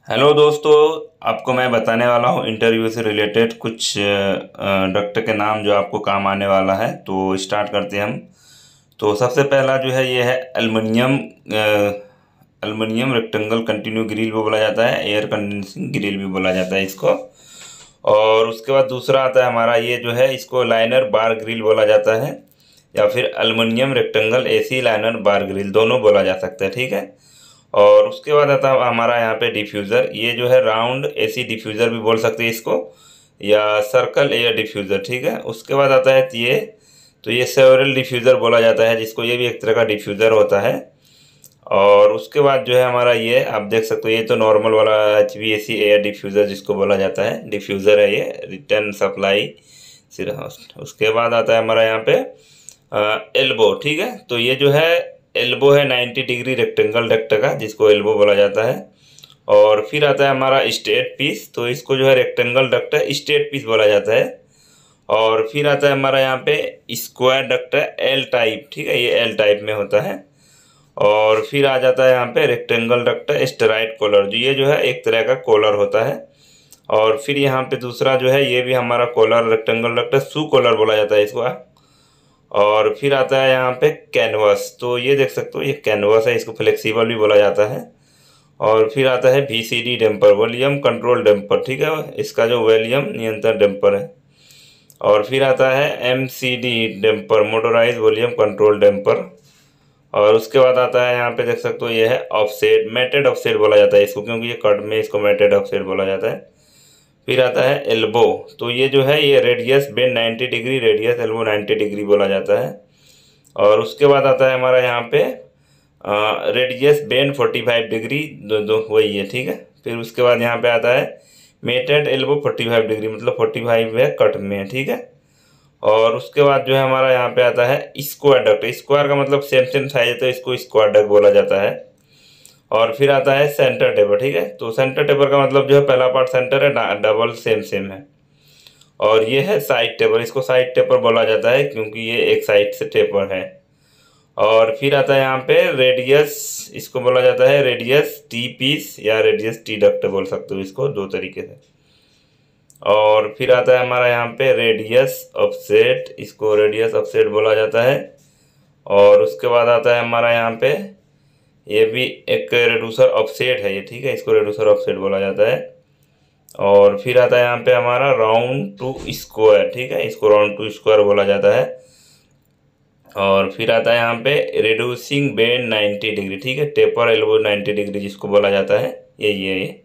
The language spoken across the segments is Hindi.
हेलो दोस्तों। आपको मैं बताने वाला हूँ इंटरव्यू से रिलेटेड कुछ डॉक्टर के नाम जो आपको काम आने वाला है। तो स्टार्ट करते हैं हम। तो सबसे पहला जो है ये है aluminium aluminium rectangle continue grill भी बोला जाता है, एयर कंडीशनिंग ग्रिल भी बोला जाता है इसको। और उसके बाद दूसरा आता है हमारा ये जो है, इसको लाइनर बार ग्रिल बोला जाता है, या फिर एल्युमिनियम रेक्टेंगल एसी लाइनर बार ग्रिल दोनों बोला जा सकता है। ठीक है। और उसके बाद आता है हमारा यहाँ पे डिफ्यूज़र। ये जो है राउंड एसी डिफ्यूज़र भी बोल सकते हैं इसको, या सर्कल एयर डिफ्यूज़र। ठीक है। उसके बाद आता है ये, तो ये सेवरल डिफ्यूज़र बोला जाता है, जिसको ये भी एक तरह का डिफ्यूज़र होता है। और उसके बाद जो है हमारा ये आप देख सकते हो, ये तो नॉर्मल वाला HVAC एयर डिफ्यूज़र जिसको बोला जाता है, डिफ्यूज़र है ये, रिटर्न सप्लाई सिर्फ। उसके बाद आता है हमारा यहाँ पे एल्बो। ठीक है। तो ये जो है एल्बो है 90 डिग्री रेक्टेंगल डक्ट का, जिसको एल्बो बोला जाता है। और फिर आता है हमारा स्ट्रेट पीस, तो इसको जो है रेक्टेंगल डक्ट है, स्ट्रेट पीस बोला जाता है। और फिर आता है हमारा यहाँ पे स्क्वायर डक्ट है, एल टाइप। ठीक है, ये एल टाइप में होता है। और फिर आ जाता है यहाँ पे रेक्टेंगल डक्ट स्टेराइड कॉलर, जो ये जो है एक तरह का कॉलर होता है। और फिर यहाँ पे दूसरा जो है, ये भी हमारा कॉलर रेक्टेंगल डक्ट शू कॉलर बोला जाता है इसको। और फिर आता है यहाँ पे कैनवस, तो ये देख सकते हो ये कैनवस है, इसको फ्लेक्सिबल भी बोला जाता है। और फिर आता है VCD damper, volume control damper. ठीक है, इसका जो वॉल्यूम नियंत्रण डैम्पर है। और फिर आता है MCD damper, motorise volume control damper. और उसके बाद आता है यहाँ पे देख सकते हो, ये है ऑफसेट, मैटेड ऑफसेट बोला जाता है इसको, क्योंकि ये कट में इसको मैटेड ऑफसेट बोला जाता है। फिर आता है एल्बो, तो ये जो है ये radius bend 90 degree, radius elbow 90 degree बोला जाता है। और उसके बाद आता है हमारा यहाँ पे रेडियस बेंड 45 डिग्री, दो दो वही है। ठीक है। फिर उसके बाद यहाँ पे आता है मेटेड एल्बो 45 डिग्री, मतलब 45 है कट में। ठीक है। और उसके बाद जो है हमारा यहाँ पे आता है स्क्वायर डक्ट, स्क्वायर का मतलब सेम सेम साइज है, तो इसको स्क्वायर डक्ट बोला जाता है। और फिर आता है सेंटर टेपर। ठीक है। तो सेंटर टेपर का मतलब जो है पहला पार्ट सेंटर है, डबल सेम सेम है। और ये है साइड टेपर, इसको साइड टेपर बोला जाता है क्योंकि ये एक साइड से टेपर है। और फिर आता है यहाँ पे रेडियस, इसको बोला जाता है रेडियस टी पीस या रेडियस टी डक्ट बोल सकते हो इसको, दो तरीके से। और फिर आता है हमारा यहाँ पे रेडियस ऑफसेट, इसको रेडियस ऑफसेट बोला जाता है। और उसके बाद आता है हमारा यहाँ पे, ये भी एक रेड्यूसर ऑफसेट है ये। ठीक है, इसको रेड्यूसर ऑफसेट बोला जाता है। और फिर आता है यहाँ पे हमारा राउंड टू स्क्वायर। ठीक है, इसको राउंड टू स्क्वायर बोला जाता है। और फिर आता है यहाँ पे रिड्यूसिंग बेंड 90 डिग्री। ठीक है, टेपर एल्बो 90 डिग्री जिसको बोला जाता है, यही है ये।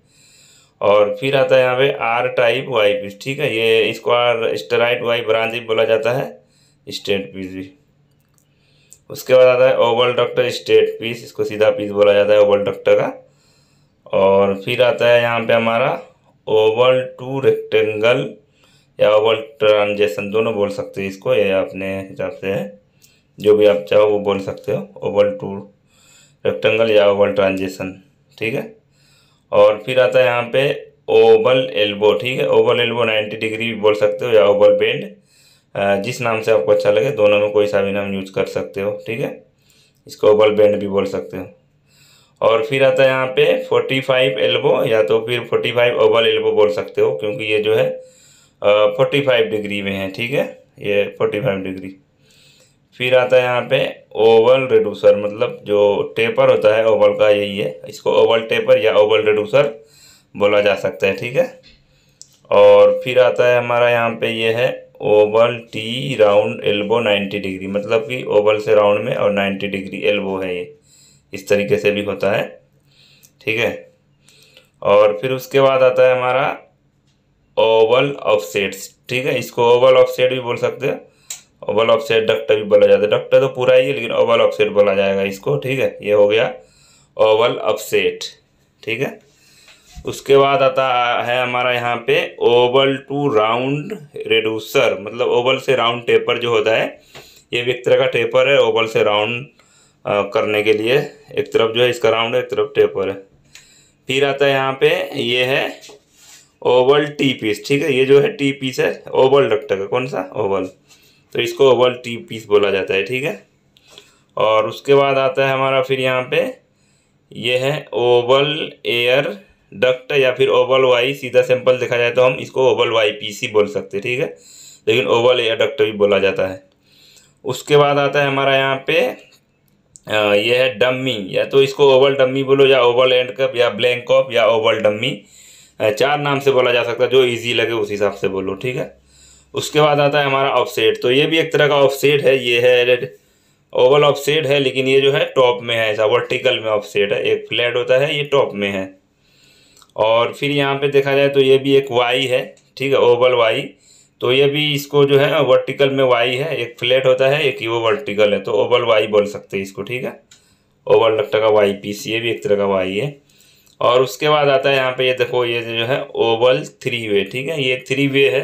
और फिर आता है यहाँ पे R टाइप वाई पीस। ठीक है, ये इसको आर स्टेराइड वाई ब्रांच भी बोला जाता है, स्ट्रेट पीस भी। उसके बाद आता है ओवल डक्ट स्ट्रेट पीस, इसको सीधा पीस बोला जाता है ओवल डक्ट का। और फिर आता है यहाँ पे हमारा ओवल टू रेक्टेंगल या ओवल ट्रांजेक्शन, दोनों बोल सकते हैं इसको, ये अपने हिसाब से है, जो भी आप चाहो वो बोल सकते हो, ओवल टू रेक्टेंगल या ओवल ट्रांजेक्शन। ठीक है। और फिर आता है यहाँ पे ओवल एल्बो। ठीक है, ओवल एल्बो 90 डिग्री भी बोल सकते हो, या ओवल बेंड, जिस नाम से आपको अच्छा लगे, दोनों में कोई सा भी नाम यूज कर सकते हो। ठीक है, इसको ओवल बेंड भी बोल सकते हो। और फिर आता है यहाँ पे 45 एल्बो, या तो फिर 45 ओवल एल्बो बोल सकते हो, क्योंकि ये जो है 45 डिग्री में है। ठीक है, ये 45 डिग्री। फिर आता है यहाँ पे ओवल रेड्यूसर, मतलब जो टेपर होता है ओवल का, यही है, इसको ओवल टेपर या ओवल रेड्यूसर बोला जा सकता है। ठीक है। और फिर आता है हमारा यहाँ पे ये है Oval T round elbow 90 degree, मतलब कि ओवल से राउंड में और 90 डिग्री एल्बो है ये, इस तरीके से भी होता है। ठीक है। और फिर उसके बाद आता है हमारा ओवल ऑफसेट्स। ठीक है, इसको ओवल ऑफसेट भी बोल सकते हैं, ओवल ऑफसेट डक्ट भी बोला जाता है। डक्ट तो पूरा ही है, लेकिन ओवल ऑफसेट बोला जाएगा इसको। ठीक है, ये हो गया ओवल ऑफसेट। ठीक है। उसके बाद आता है हमारा यहाँ पे ओवल टू राउंड रेड्यूसर, मतलब ओवल से राउंड टेपर जो होता है, ये भी एक तरह का टेपर है, ओवल से राउंड करने के लिए। एक तरफ जो है इसका राउंड है, एक तरफ टेपर है। फिर आता है यहाँ पे ये है ओवल टी पीस। ठीक है, ये जो है टी पीस है ओवल डक्ट का, कौन सा ओवल, तो इसको ओवल टी पीस बोला जाता है। ठीक है। और उसके बाद आता है हमारा फिर यहाँ पे ये है ओवल एयर डक्ट या फिर ओवल वाई, सीधा सिंपल देखा जाए तो हम इसको ओवल वाई पीसी बोल सकते हैं, ठीक है, लेकिन ओवल या डक्ट भी बोला जाता है। उसके बाद आता है हमारा यहाँ पे ये है डम्मी, या तो इसको ओवल डम्मी बोलो या ओवल एंड कप या ब्लैंक कप या ओवल डम्मी, 4 नाम से बोला जा सकता है, जो इजी लगे उस हिसाब से बोलो, ठीक है। उसके बाद आता है हमारा ऑफसेट, तो ये भी एक तरह का ऑफसेट है, ये है ओवल ऑफसेट है, लेकिन ये जो है टॉप में है, ऐसा वर्टिकल में ऑफसेट है, एक फ्लैट होता है, ये टॉप में है। और फिर यहाँ पे देखा जाए तो ये भी एक वाई है, ठीक है, ओवल वाई, तो ये भी इसको जो है वर्टिकल में वाई है, एक फ्लैट होता है, एक वो वर्टिकल है, तो ओवल वाई बोल सकते हैं इसको, ठीक है, ओवल डक्ट का वाई पीस, ये भी एक तरह का वाई है। और उसके बाद आता है यहाँ पे ये देखो, ये जो है ओवल 3 वे, ठीक है, ये 3 वे है,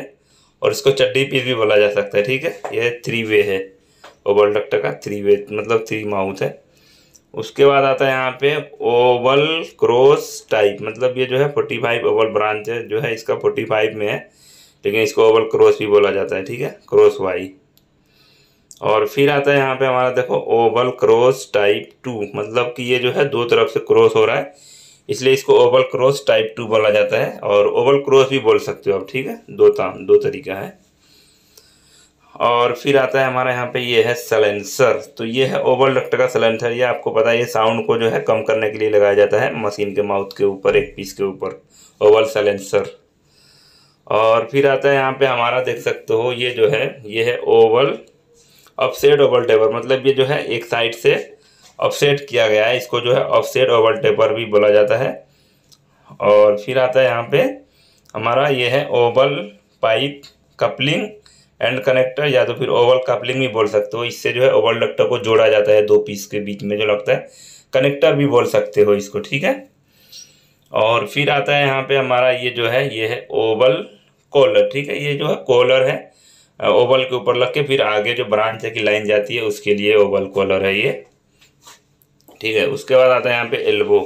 और इसको चड्डी पीस भी बोला जा सकता है, ठीक है, ये 3 वे है, ओवल डक्ट का 3 वे मतलब 3 माउथ है। उसके बाद आता है यहाँ पे ओवल क्रॉस टाइप, मतलब ये जो है 45 ओवल ब्रांच है, जो है इसका 45 में है, लेकिन इसको ओवल क्रॉस भी बोला जाता है, ठीक है, क्रॉस वाई। और फिर आता है यहाँ पे हमारा देखो ओवल क्रॉस टाइप 2, मतलब कि ये जो है 2 तरफ से क्रॉस हो रहा है, इसलिए इसको ओवल क्रॉस टाइप 2 बोला जाता है, और ओवल क्रॉस भी बोल सकते हो आप, ठीक है, दो तरीका है। और फिर आता है हमारा यहाँ पे ये है सलेंसर, तो ये है ओवल डक्ट का सलेंसर, ये आपको पता है, ये साउंड को जो है कम करने के लिए लगाया जाता है मशीन के माउथ के ऊपर, एक पीस के ऊपर, ओवल सलेंसर। और फिर आता है यहाँ पे हमारा देख सकते हो, ये जो है ये है ओवल ऑफसेट ओवल टेपर, मतलब ये जो है एक साइड से ऑफसेट किया गया है, इसको जो है ऑफसेट ओवल टेपर भी बोला जाता है। और फिर आता है यहाँ पे हमारा ये है Oval pipe coupling and connector, या तो फिर ओवल कपलिंग भी बोल सकते हो, इससे जो है ओवल डक्ट को जोड़ा जाता है 2 पीस के बीच में जो लगता है, कनेक्टर भी बोल सकते हो इसको, ठीक है। और फिर आता है यहाँ पे हमारा ये जो है ये है ओवल कॉलर, ठीक है, ये जो है कॉलर है, ओवल के ऊपर लग के फिर आगे जो ब्रांच की लाइन जाती है उसके लिए ओवल कॉलर है ये, ठीक है। उसके बाद आता है यहाँ पे एल्बो,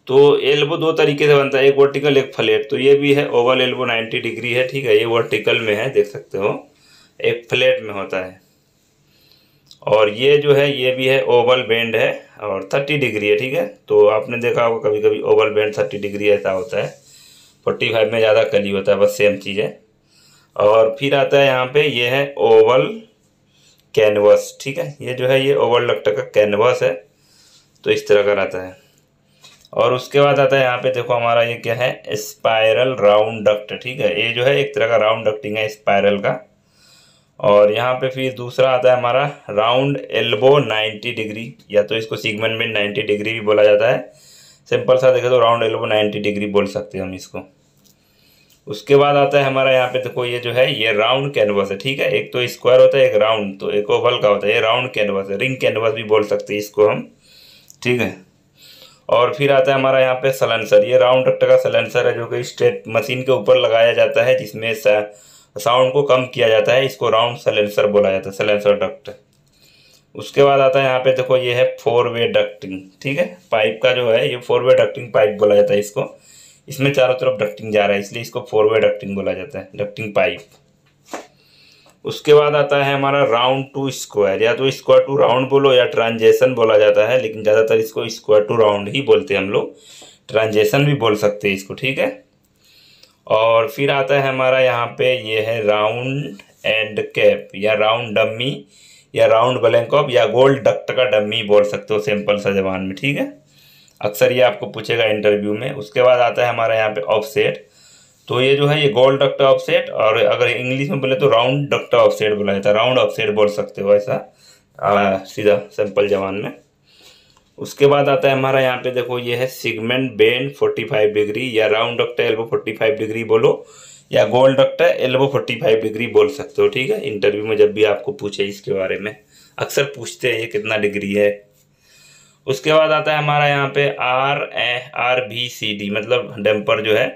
तो एल्बो 2 तरीके से बनता है, एक वर्टिकल एक फ्लैट, तो ये भी है ओवल एल्बो 90 डिग्री है, ठीक है, ये वर्टिकल में है देख सकते हो, एक फ्लैट में होता है। और ये जो है ये भी है ओवल बेंड है और 30 डिग्री है, ठीक है, तो आपने देखा होगा कभी कभी ओवल बेंड 30 डिग्री ऐसा होता है, 45 में ज़्यादा कली होता है, बस सेम चीज़ है। और फिर आता है यहाँ पे ये है ओवल कैनवस, ठीक है, ये जो है ये ओवल डक्ट का कैनवस है, तो इस तरह का रहता है। और उसके बाद आता है यहाँ पे देखो हमारा ये क्या है, स्पाइरल राउंड डक्ट, ठीक है, ये जो है एक तरह का राउंड डक्टिंग है स्पाइरल का। और यहाँ पे फिर दूसरा आता है हमारा राउंड एल्बो 90 डिग्री, या तो इसको सिगमेंट में 90 डिग्री भी बोला जाता है, सिंपल सा देखे तो राउंड एल्बो 90 डिग्री बोल सकते हैं हम इसको। उसके बाद आता है हमारा यहाँ पे देखो ये जो है ये राउंड कैनवस है, ठीक है, एक तो स्क्वायर होता है एक राउंड, तो एक ओवल का होता है, ये राउंड कैनवस है, रिंग कैनवस भी बोल सकते हैं इसको हम, ठीक है। और फिर आता है हमारा यहाँ पे सलेंसर, ये राउंड डक्ट का सलेंसर है, जो कि स्ट्रेट मशीन के ऊपर लगाया जाता है, जिसमें साउंड को कम किया जाता है, इसको राउंड सलेंसर बोला जाता है, सलेंसर डक्ट। उसके बाद आता है यहाँ पे देखो ये है 4 वे डक्टिंग, ठीक है, पाइप का जो है ये 4 वे डक्टिंग पाइप बोला जाता है इसको, इसमें चारों तरफ डक्टिंग जा रहा है, इसलिए इसको 4 वे डक्टिंग बोला जाता है, डक्टिंग पाइप। उसके बाद आता है हमारा राउंड टू स्क्वायर, या तो स्क्वायर टू राउंड बोलो या ट्रांजेक्शन बोला जाता है, लेकिन ज़्यादातर इसको स्क्वायर टू राउंड ही बोलते हैं हम लोग, ट्रांजेक्शन भी बोल सकते हैं इसको, ठीक है। और फिर आता है हमारा यहाँ पे ये है राउंड एंड कैप, या राउंड डम्मी, या राउंड ब्लैंकॉप, या गोल्ड डक्ट का डम्मी बोल सकते हो सिंपल सा जबान में, ठीक है, अक्सर ये आपको पूछेगा इंटरव्यू में। उसके बाद आता है हमारा यहाँ पे ऑफसेट, तो ये जो है ये गोल्ड डक्ट ऑफसेट, और अगर इंग्लिश में बोले तो राउंड डक्ट ऑफसेट बोला जाता है, राउंड ऑफसेट बोल सकते हो ऐसा सीधा सिंपल जबान में। उसके बाद आता है हमारा यहाँ पे देखो ये है सिगमेंट बेंड 45 डिग्री, या राउंड डक्ट एल्बो 45 डिग्री बोलो, या गोल्ड डक्ट एल्बो 45 डिग्री बोल सकते हो, ठीक है, इंटरव्यू में जब भी आपको पूछे इसके बारे में, अक्सर पूछते हैं ये कितना डिग्री है। उसके बाद आता है हमारा यहाँ पे RVCD, मतलब डैम्पर जो है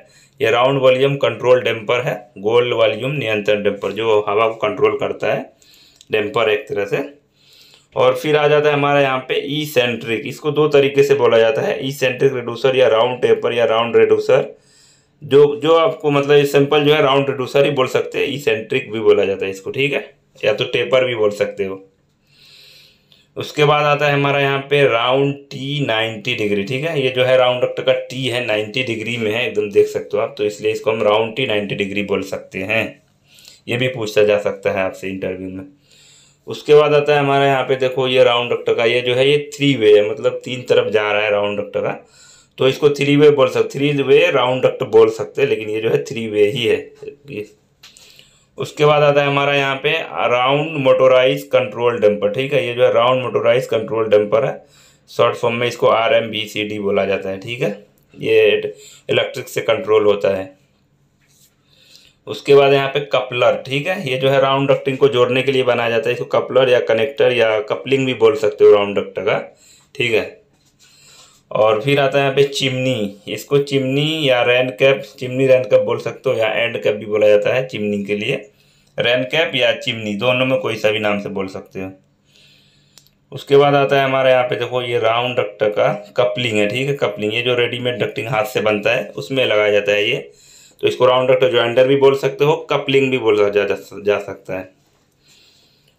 ये राउंड वॉल्यूम कंट्रोल डैम्पर है, गोल वॉल्यूम नियंत्रण डैम्पर, जो हवा को कंट्रोल करता है, डैम्पर एक तरह से। और फिर आ जाता है हमारा यहाँ पे ई सेंट्रिक, इसको 2 तरीके से बोला जाता है, ई सेंट्रिक रिड्यूसर या राउंड टेपर या राउंड रिड्यूसर, जो आपको मतलब सिंपल जो है राउंड रिड्यूसर ही बोल सकते हैं, ई सेंट्रिक भी बोला जाता है इसको, ठीक है, या तो टेपर भी बोल सकते हो। उसके बाद आता है हमारा यहाँ पे राउंड टी 90 डिग्री। ठीक है, ये जो है राउंड डक्ट का टी है 90 डिग्री में है, एकदम देख सकते हो आप, तो इसलिए इसको हम राउंड टी 90 डिग्री बोल सकते हैं। ये भी पूछा जा सकता है आपसे इंटरव्यू में। उसके बाद आता है हमारे यहाँ पे देखो, ये राउंड डक्ट का ये जो है ये 3 वे है, मतलब 3 तरफ जा रहा है राउंड डक्ट का, तो इसको 3 वे बोल सकते, 3 वे राउंड डक्ट बोल सकते हैं, लेकिन ये जो है 3 वे ही है ये। उसके बाद आता है हमारा यहाँ पे राउंड मोटोराइज कंट्रोल डंपर। ठीक है, ये जो है राउंड मोटोराइज कंट्रोल डंपर है, शॉर्ट फॉर्म में इसको RMBCD बोला जाता है। ठीक है, ये इलेक्ट्रिक से कंट्रोल होता है। उसके बाद यहाँ पे कपलर। ठीक है, ये जो है राउंड डक्टिंग को जोड़ने के लिए बनाया जाता है, इसको कपलर या कनेक्टर या कपलिंग भी बोल सकते हो राउंड डक्ट का। ठीक है, और फिर आता है यहाँ पे चिमनी, इसको चिमनी या रैन कैप, चिमनी रैन कैप बोल सकते हो, या एंड कैप भी बोला जाता है चिमनी के लिए। रैन कैप या चिमनी दोनों में कोई सा भी नाम से बोल सकते हो। उसके बाद आता है हमारे यहाँ पे देखो, ये राउंड डक्ट का कपलिंग है। ठीक है, कपलिंग, ये जो रेडीमेड डक्टिंग हाथ से बनता है उसमें लगाया जाता है ये, तो इसको राउंड डक्ट जॉइंटर भी बोल सकते हो, कपलिंग भी बोला जा सकता है।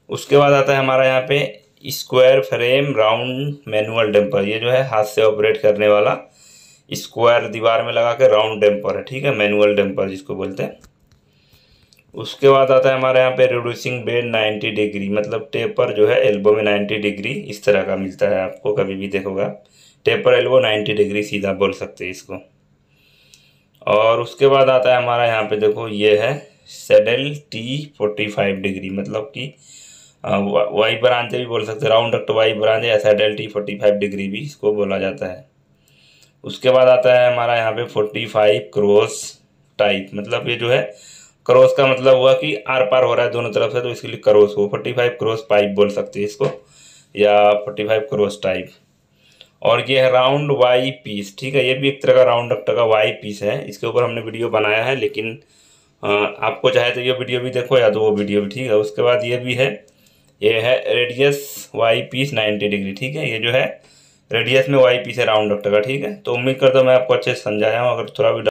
उसके बाद आता है हमारा यहाँ पे square frame round manual dumper, ये जो है हाथ से ऑपरेट करने वाला स्क्वायर दीवार में लगा के राउंड डंपर है। ठीक है, मैनुअल डंपर जिसको बोलते हैं। उसके बाद आता है हमारे यहाँ पे रिड्यूसिंग बेड 90 डिग्री, मतलब टेपर जो है एल्बो में 90 डिग्री इस तरह का मिलता है आपको, कभी भी देखोगा टेपर एल्बो 90 डिग्री सीधा बोल सकते हैं इसको। और उसके बाद आता है हमारा यहाँ पे देखो, ये है सैडल T45 डिग्री, मतलब कि वाई बरांजे भी बोल सकते हैं, राउंड डक्ट वाई बरांजे या सैडल T45 डिग्री भी इसको बोला जाता है। उसके बाद आता है हमारा यहाँ पे 45 क्रॉस टाइप, मतलब ये जो है क्रॉस का मतलब हुआ कि आर पार हो रहा है दोनों तरफ से, तो इसके लिए क्रॉस हो 45 क्रॉस पाइप बोल सकते हैं इसको, या 45 क्रॉस टाइप। और ये है राउंड वाई पीस। ठीक है, ये भी एक तरह का राउंड डक्ट का वाई पीस है, इसके ऊपर हमने वीडियो बनाया है, लेकिन आपको चाहे तो ये वीडियो भी देखो या तो वो वीडियो भी। ठीक है, उसके बाद ये भी है, ये है रेडियस वाई पीस 90 डिग्री। ठीक है, ये जो है रेडियस में वाई पीस है राउंड डक्ट का। ठीक है, तो उम्मीद करता हूँ मैं आपको अच्छे से समझाया हूँ। अगर थोड़ा भी